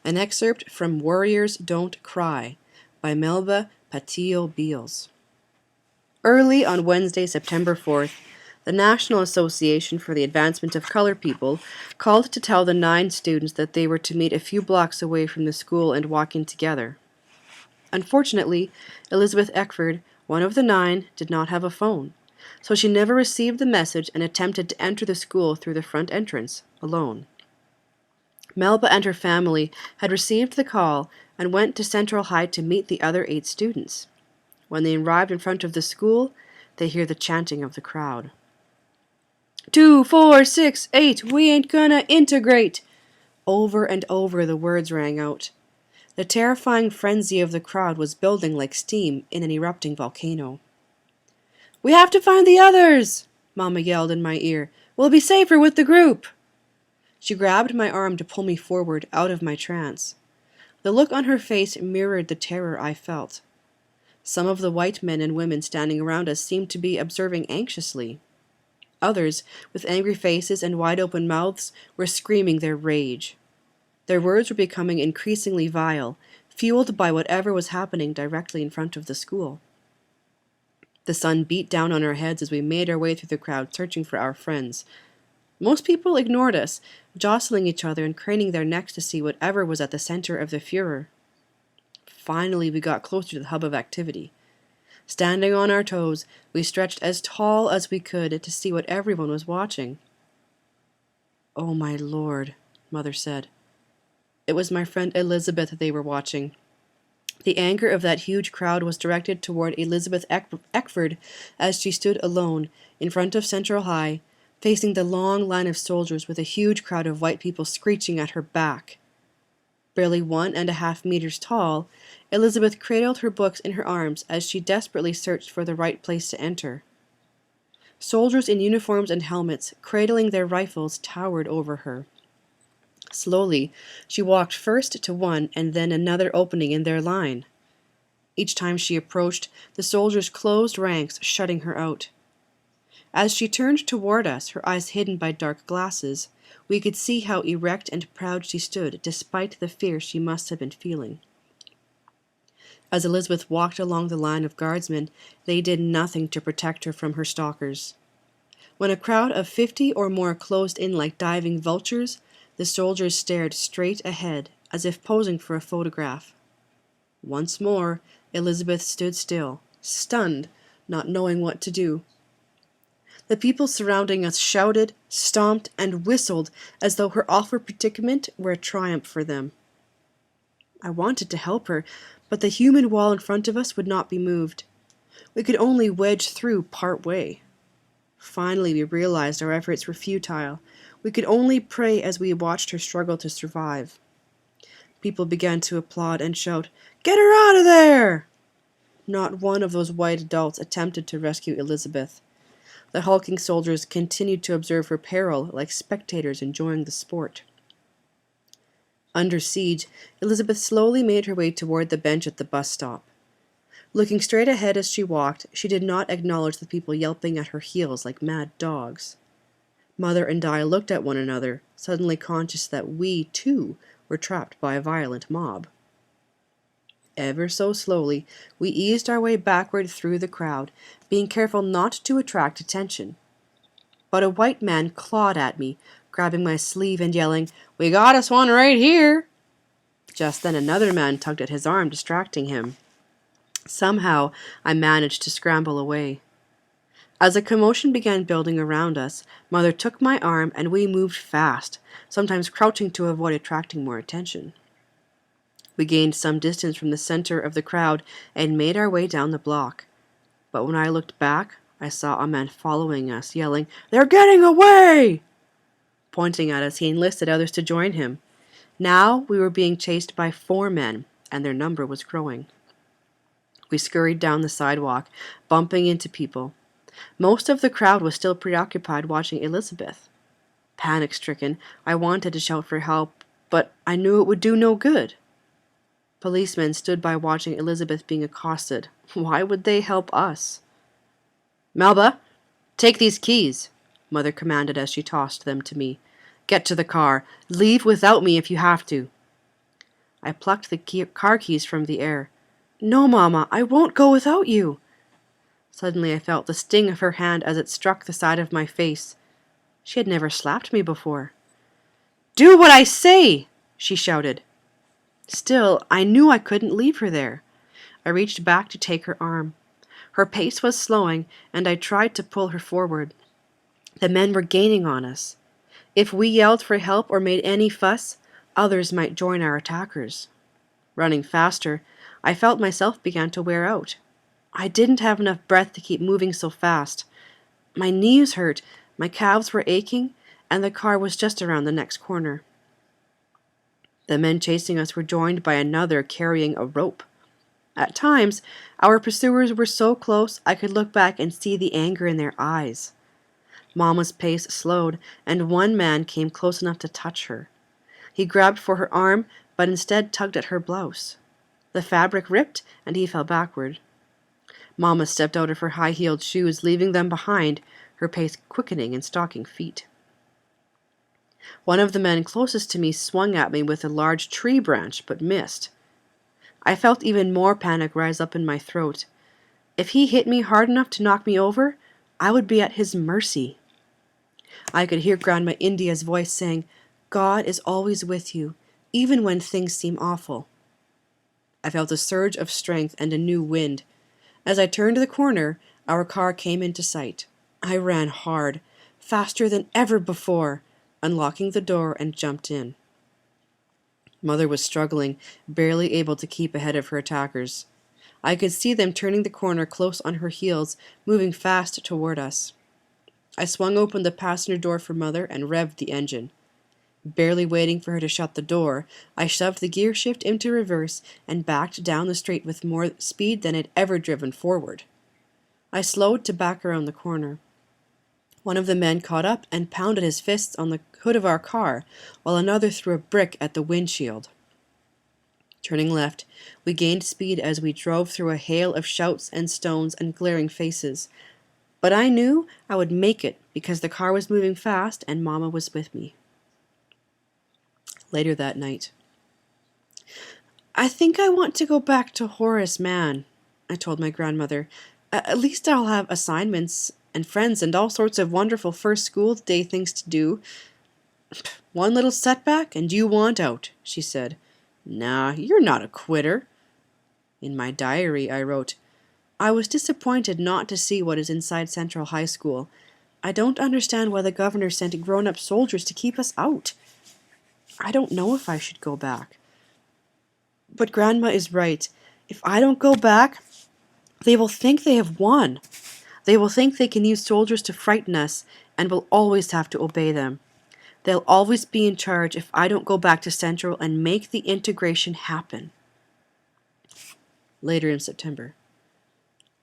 An excerpt from Warriors Don't Cry by Melba Pattillo Beale. Early on Wednesday, September 4th, the National Association for the Advancement of Colored People called to tell the 9 students that they were to meet a few blocks away from the school and walk in together. Unfortunately, Elizabeth Eckford, one of the 9, did not have a phone, so she never received the message and attempted to enter the school through the front entrance, alone. Melba and her family had received the call and went to Central High to meet the other 8 students. When they arrived in front of the school, they hear the chanting of the crowd. 2, 4, 6, 8, we ain't gonna integrate! Over and over the words rang out. The terrifying frenzy of the crowd was building like steam in an erupting volcano. We have to find the others! Mama yelled in my ear. We'll be safer with the group! She grabbed my arm to pull me forward out of my trance. The look on her face mirrored the terror I felt. Some of the white men and women standing around us seemed to be observing anxiously. Others, with angry faces and wide-open mouths, were screaming their rage. Their words were becoming increasingly vile, fueled by whatever was happening directly in front of the school. The sun beat down on our heads as we made our way through the crowd searching for our friends. Most people ignored us, jostling each other and craning their necks to see whatever was at the center of the furor. Finally, we got closer to the hub of activity. Standing on our toes, we stretched as tall as we could to see what everyone was watching. Oh, my Lord, Mother said. It was my friend Elizabeth they were watching. The anger of that huge crowd was directed toward Elizabeth Eckford as she stood alone in front of Central High, facing the long line of soldiers with a huge crowd of white people screeching at her back. Barely 1.5 meters tall, Elizabeth cradled her books in her arms as she desperately searched for the right place to enter. Soldiers in uniforms and helmets, cradling their rifles, towered over her. Slowly, she walked first to one and then another opening in their line. Each time she approached, the soldiers closed ranks, shutting her out. As she turned toward us, her eyes hidden by dark glasses, we could see how erect and proud she stood, despite the fear she must have been feeling. As Elizabeth walked along the line of guardsmen, they did nothing to protect her from her stalkers. When a crowd of 50 or more closed in like diving vultures, the soldiers stared straight ahead, as if posing for a photograph. Once more, Elizabeth stood still, stunned, not knowing what to do. The people surrounding us shouted, stomped, and whistled as though her awful predicament were a triumph for them. I wanted to help her, but the human wall in front of us would not be moved. We could only wedge through part way. Finally, we realized our efforts were futile. We could only pray as we watched her struggle to survive. People began to applaud and shout, "Get her out of there!" Not one of those white adults attempted to rescue Elizabeth. The hulking soldiers continued to observe her peril like spectators enjoying the sport. Under siege, Elizabeth slowly made her way toward the bench at the bus stop. Looking straight ahead as she walked, she did not acknowledge the people yelping at her heels like mad dogs. Mother and I looked at one another, suddenly conscious that we, too, were trapped by a violent mob. Ever so slowly, we eased our way backward through the crowd, being careful not to attract attention. But a white man clawed at me, grabbing my sleeve and yelling, "We got us one right here!" Just then another man tugged at his arm, distracting him. Somehow, I managed to scramble away. As a commotion began building around us, Mother took my arm and we moved fast, sometimes crouching to avoid attracting more attention. We gained some distance from the center of the crowd and made our way down the block. But when I looked back, I saw a man following us, yelling, "They're getting away!" Pointing at us, he enlisted others to join him. Now we were being chased by 4 men, and their number was growing. We scurried down the sidewalk, bumping into people. Most of the crowd was still preoccupied watching Elizabeth. Panic-stricken, I wanted to shout for help, but I knew it would do no good. Policemen stood by watching Elizabeth being accosted. Why would they help us? "Melba, take these keys," Mother commanded as she tossed them to me. "Get to the car. Leave without me if you have to." I plucked the car keys from the air. "No, Mama, I won't go without you." Suddenly I felt the sting of her hand as it struck the side of my face. She had never slapped me before. "Do what I say!" she shouted. Still, I knew I couldn't leave her there. I reached back to take her arm. Her pace was slowing, and I tried to pull her forward. The men were gaining on us. If we yelled for help or made any fuss, others might join our attackers. Running faster, I felt myself began to wear out. I didn't have enough breath to keep moving so fast. My knees hurt, my calves were aching, and the car was just around the next corner. The men chasing us were joined by another carrying a rope. At times, our pursuers were so close I could look back and see the anger in their eyes. Mama's pace slowed, and one man came close enough to touch her. He grabbed for her arm, but instead tugged at her blouse. The fabric ripped, and he fell backward. Mama stepped out of her high-heeled shoes, leaving them behind, her pace quickening in stocking feet. One of the men closest to me swung at me with a large tree branch, but missed. I felt even more panic rise up in my throat. If he hit me hard enough to knock me over, I would be at his mercy. I could hear Grandma India's voice saying, "God is always with you, even when things seem awful." I felt a surge of strength and a new wind. As I turned the corner, our car came into sight. I ran hard, faster than ever before, unlocking the door and jumped in. Mother was struggling, barely able to keep ahead of her attackers. I could see them turning the corner close on her heels, moving fast toward us. I swung open the passenger door for Mother and revved the engine. Barely waiting for her to shut the door, I shoved the gear shift into reverse and backed down the street with more speed than I'd ever driven forward. I slowed to back around the corner. One of the men caught up and pounded his fists on the hood of our car, while another threw a brick at the windshield. Turning left, we gained speed as we drove through a hail of shouts and stones and glaring faces. But I knew I would make it because the car was moving fast and Mama was with me. Later that night. "I think I want to go back to Horace Mann," I told my grandmother. "At least I'll have assignments and friends and all sorts of wonderful first school day things to do." "One little setback and you want out," she said. "Nah, you're not a quitter." In my diary, I wrote, "I was disappointed not to see what is inside Central High School. I don't understand why the governor sent grown-up soldiers to keep us out. I don't know if I should go back. But Grandma is right. If I don't go back, they will think they have won. They will think they can use soldiers to frighten us and will always have to obey them. They'll always be in charge if I don't go back to Central and make the integration happen." Later in September.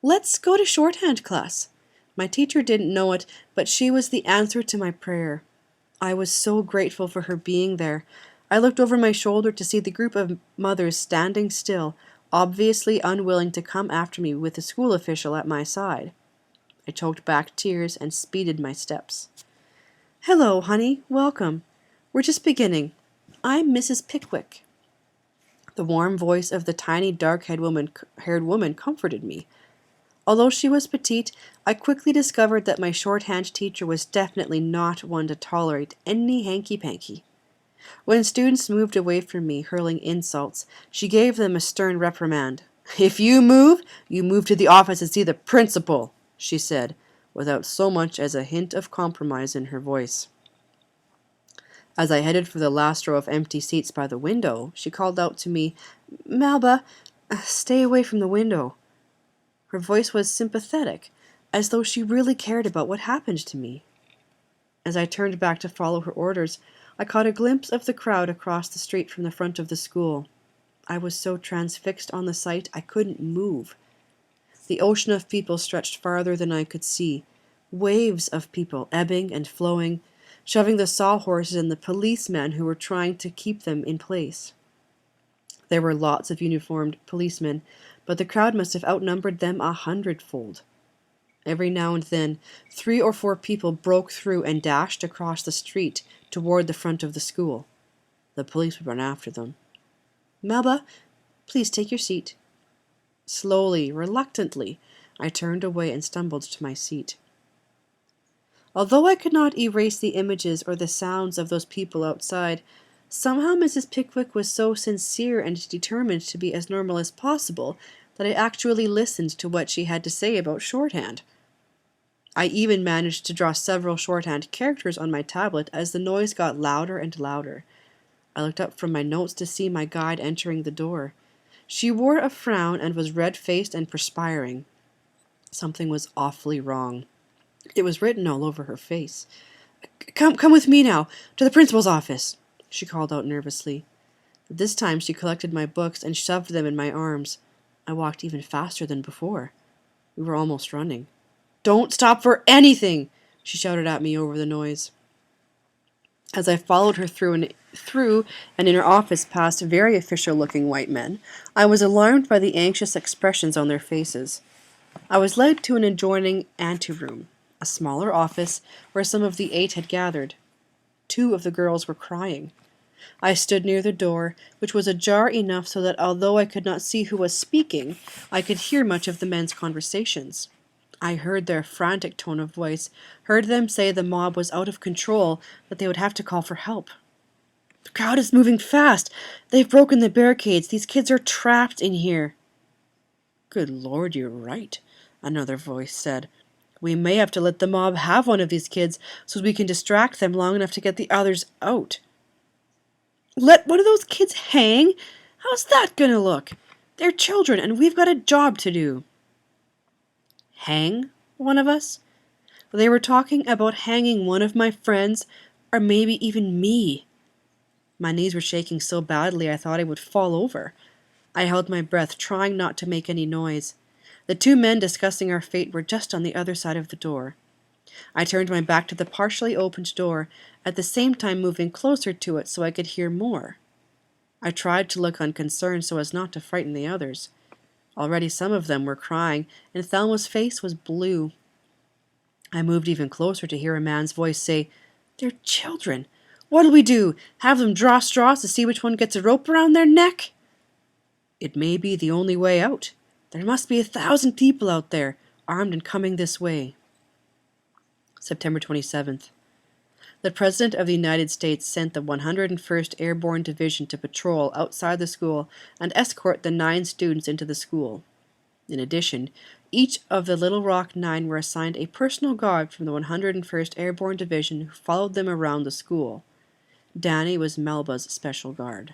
"Let's go to shorthand class." My teacher didn't know it, but she was the answer to my prayer. I was so grateful for her being there. I looked over my shoulder to see the group of mothers standing still, obviously unwilling to come after me with the school official at my side. I choked back tears and speeded my steps. "Hello, honey. Welcome. We're just beginning. I'm Mrs. Pickwick." The warm voice of the tiny dark-haired woman comforted me. Although she was petite, I quickly discovered that my shorthand teacher was definitely not one to tolerate any hanky-panky. When students moved away from me, hurling insults, she gave them a stern reprimand. "If you move to the office and see the principal," she said, without so much as a hint of compromise in her voice. As I headed for the last row of empty seats by the window, she called out to me, "Melba, stay away from the window." Her voice was sympathetic, as though she really cared about what happened to me. As I turned back to follow her orders, I caught a glimpse of the crowd across the street from the front of the school. I was so transfixed on the sight I couldn't move. The ocean of people stretched farther than I could see, waves of people ebbing and flowing, shoving the sawhorses and the policemen who were trying to keep them in place. There were lots of uniformed policemen, but the crowd must have outnumbered them 100-fold. Every now and then, 3 or 4 people broke through and dashed across the street toward the front of the school. The police would run after them. Melba, please take your seat. Slowly, reluctantly, I turned away and stumbled to my seat. Although I could not erase the images or the sounds of those people outside, somehow Mrs. Pickwick was so sincere and determined to be as normal as possible that I actually listened to what she had to say about shorthand. I even managed to draw several shorthand characters on my tablet as the noise got louder and louder. I looked up from my notes to see my guide entering the door. She wore a frown and was red-faced and perspiring. Something was awfully wrong. It was written all over her face. Come with me now, to the principal's office, she called out nervously. This time she collected my books and shoved them in my arms. I walked even faster than before. We were almost running. Don't stop for anything, she shouted at me over the noise. As I followed her through and in her office past very official-looking white men, I was alarmed by the anxious expressions on their faces. I was led to an adjoining anteroom, a smaller office where some of the 8 had gathered. 2 of the girls were crying. I stood near the door, which was ajar enough so that although I could not see who was speaking, I could hear much of the men's conversations. I heard their frantic tone of voice, heard them say the mob was out of control, that they would have to call for help. The crowd is moving fast. They've broken the barricades. These kids are trapped in here. Good Lord, you're right, another voice said. We may have to let the mob have one of these kids so we can distract them long enough to get the others out. Let one of those kids hang? How's that gonna look? They're children and we've got a job to do. Hang one of us? They were talking about hanging one of my friends, or maybe even me. My knees were shaking so badly I thought I would fall over. I held my breath, trying not to make any noise. The 2 men discussing our fate were just on the other side of the door. I turned my back to the partially opened door, at the same time moving closer to it so I could hear more. I tried to look unconcerned so as not to frighten the others. Already some of them were crying, and Thelma's face was blue. I moved even closer to hear a man's voice say, They're children. What'll we do? Have them draw straws to see which one gets a rope around their neck? It may be the only way out. There must be 1,000 people out there, armed and coming this way. September 27th. The President of the United States sent the 101st Airborne Division to patrol outside the school and escort the 9 students into the school. In addition, each of the Little Rock 9 were assigned a personal guard from the 101st Airborne Division who followed them around the school. Danny was Melba's special guard.